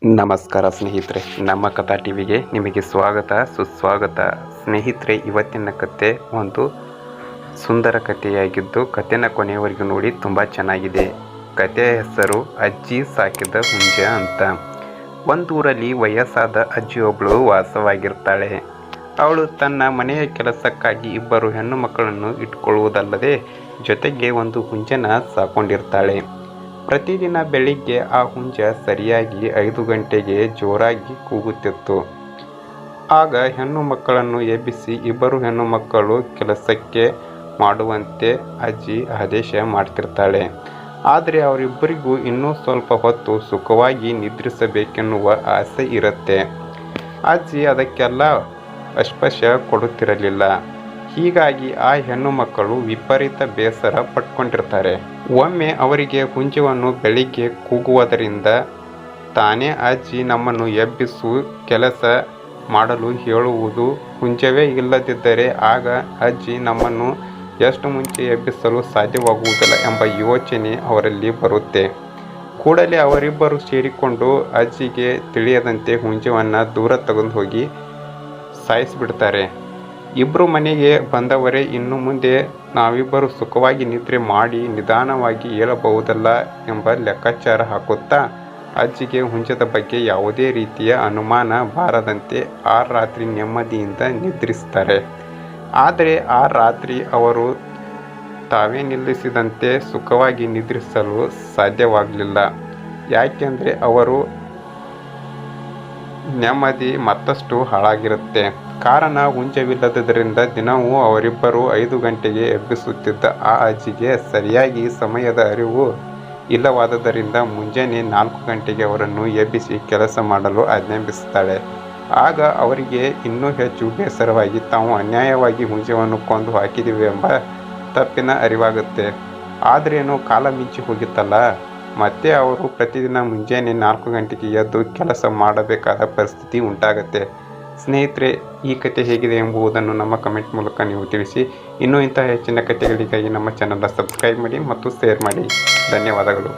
ನಮಸ್ಕಾರ ಸ್ನೇಹಿತರೆ, ನಮ್ಮ ಕಥಾ ಟಿವಿಗೆ ನಿಮಗೆ ಸ್ವಾಗತ ಸುಸ್ವಾಗತ. ಸ್ನೇಹಿತರೆ, ಇವತ್ತಿನ ಕತೆ ಒಂದು ಸುಂದರ ಕಥೆಯಾಗಿದ್ದು ಕಥೆನ ಕೊನೆಯವರೆಗೂ ನೋಡಿ. ತುಂಬ ಚೆನ್ನಾಗಿದೆ. ಕಥೆಯ ಹೆಸರು ಅಜ್ಜಿ ಸಾಕಿದ ಹುಂಜ ಅಂತ. ಒಂದೂರಲ್ಲಿ ವಯಸ್ಸಾದ ಅಜ್ಜಿಯೊಬ್ಬಳು ವಾಸವಾಗಿರ್ತಾಳೆ. ಅವಳು ತನ್ನ ಮನೆಯ ಕೆಲಸಕ್ಕಾಗಿ ಇಬ್ಬರು ಹೆಣ್ಣು ಮಕ್ಕಳನ್ನು ಇಟ್ಕೊಳ್ಳುವುದಲ್ಲದೆ ಜೊತೆಗೆ ಒಂದು ಹುಂಜನ ಸಾಕೊಂಡಿರ್ತಾಳೆ. ಪ್ರತಿದಿನ ಬೆಳಿಗ್ಗೆ ಆ ಹುಂಜ ಸರಿಯಾಗಿ 5 ಗಂಟೆಗೆ ಜೋರಾಗಿ ಕೂಗುತ್ತಿತ್ತು. ಆಗ ಹೆಣ್ಣು ಮಕ್ಕಳನ್ನು ಎಬ್ಬಿಸಿ ಇಬ್ಬರು ಹೆಣ್ಣು ಮಕ್ಕಳು ಕೆಲಸಕ್ಕೆ ಮಾಡುವಂತೆ ಅಜ್ಜಿ ಆದೇಶ ಮಾಡ್ತಿರ್ತಾಳೆ. ಆದರೆ ಅವರಿಬ್ಬರಿಗೂ ಇನ್ನೂ ಸ್ವಲ್ಪ ಹೊತ್ತು ಸುಖವಾಗಿ ನಿದ್ರಿಸಬೇಕೆನ್ನುವ ಆಸೆ ಇರುತ್ತೆ. ಅಜ್ಜಿ ಅದಕ್ಕೆಲ್ಲ ಅವಕಾಶ ಕೊಡುತ್ತಿರಲಿಲ್ಲ. ಹೀಗಾಗಿ ಆ ಹೆಣ್ಣು ಮಕ್ಕಳು ವಿಪರೀತ ಬೇಸರ ಪಟ್ಕೊಂಡಿರ್ತಾರೆ. ಒಮ್ಮೆ ಅವರಿಗೆ ಹುಂಜವನ್ನು ಬೆಳಿಗ್ಗೆ ಕೂಗುವುದರಿಂದ ತಾನೇ ಅಜ್ಜಿ ನಮ್ಮನ್ನು ಎಬ್ಬಿಸು, ಕೆಲಸ ಮಾಡಲು ಹೇಳುವುದು ಹುಂಜವೇ ಇಲ್ಲದಿದ್ದರೆ ಆಗ ಅಜ್ಜಿ ನಮ್ಮನ್ನು ಎಷ್ಟು ಮುಂಚೆ ಎಬ್ಬಿಸಲು ಸಾಧ್ಯವಾಗುವುದಿಲ್ಲ ಎಂಬ ಯೋಚನೆ ಅವರಲ್ಲಿ ಬರುತ್ತೆ. ಕೂಡಲೇ ಅವರಿಬ್ಬರು ಸೇರಿಕೊಂಡು ಅಜ್ಜಿಗೆ ತಿಳಿಯದಂತೆ ಹುಂಜವನ್ನು ದೂರ ತೆಗೆದು ಹೋಗಿ ಸಾಯಿಸಿಬಿಡ್ತಾರೆ. ಇಬ್ಬರು ಮನೆಗೆ ಬಂದವರೇ ಇನ್ನು ಮುಂದೆ ನಾವಿಬ್ಬರು ಸುಖವಾಗಿ ನಿದ್ರೆ ಮಾಡಿ ನಿಧಾನವಾಗಿ ಏಳಬಹುದಲ್ಲ ಎಂಬ ಲೆಕ್ಕಾಚಾರ ಹಾಕುತ್ತಾ ಅಜ್ಜಿಗೆ ಹುಂಜದ ಬಗ್ಗೆ ಯಾವುದೇ ರೀತಿಯ ಅನುಮಾನ ಬಾರದಂತೆ ಆ ರಾತ್ರಿ ನೆಮ್ಮದಿಯಿಂದ ನಿದ್ರಿಸ್ತಾರೆ. ಆದರೆ ಆ ರಾತ್ರಿ ಅವರು ತಾವೇ ನಿಲ್ಲಿಸಿದಂತೆ ಸುಖವಾಗಿ ನಿದ್ರಿಸಲು ಸಾಧ್ಯವಾಗಲಿಲ್ಲ. ಯಾಕೆಂದರೆ ಅವರು ನೆಮ್ಮದಿ ಮತ್ತಷ್ಟು ಹಾಳಾಗಿರುತ್ತೆ. ಕಾರಣ ಹುಂಜವಿಲ್ಲದರಿಂದ ದಿನವೂ ಅವರಿಬ್ಬರು 5 ಗಂಟೆಗೆ ಎಬ್ಬಿಸುತ್ತಿದ್ದ ಆ ಅಜ್ಜಿಗೆ ಸರಿಯಾಗಿ ಸಮಯದ ಅರಿವು ಇಲ್ಲವಾದ್ದರಿಂದ ಮುಂಜಾನೆ 4 ಗಂಟೆಗೆ ಅವರನ್ನು ಎಬ್ಬಿಸಿ ಕೆಲಸ ಮಾಡಲು ಆಜ್ಞಾಪಿಸುತ್ತಾಳೆ. ಆಗ ಅವರಿಗೆ ಇನ್ನೂ ಹೆಚ್ಚು ಬೇಸರವಾಗಿ ತಾವು ಅನ್ಯಾಯವಾಗಿ ಹುಂಜವನ್ನು ಕೊಂದು ಹಾಕಿದ್ದೀವಿ ಎಂಬ ತಪ್ಪಿನ ಅರಿವಾಗುತ್ತೆ. ಆದ್ರೇನು ಕಾಲ ಮಿಂಚಿ ಹೋಗಿತ್ತಲ್ಲ. ಮತ್ತೆ ಅವರು ಪ್ರತಿದಿನ ಮುಂಜಾನೆ 4 ಗಂಟೆಗೆ ಎದ್ದು ಕೆಲಸ ಮಾಡಬೇಕಾದ ಪರಿಸ್ಥಿತಿ ಉಂಟಾಗುತ್ತೆ. ಸ್ನೇಹಿತರೆ, ಈ ಕತೆ ಹೇಗಿದೆ ಎಂಬುದನ್ನು ನಮ್ಮ ಕಮೆಂಟ್ ಮೂಲಕ ನೀವು ತಿಳಿಸಿ. ಇನ್ನೂ ಇಂತಹ ಹೆಚ್ಚಿನ ಕಥೆಗಳಿಗಾಗಿ ನಮ್ಮ ಚಾನಲ್ನ ಸಬ್ಸ್ಕ್ರೈಬ್ ಮಾಡಿ ಮತ್ತು ಶೇರ್ ಮಾಡಿ. ಧನ್ಯವಾದಗಳು.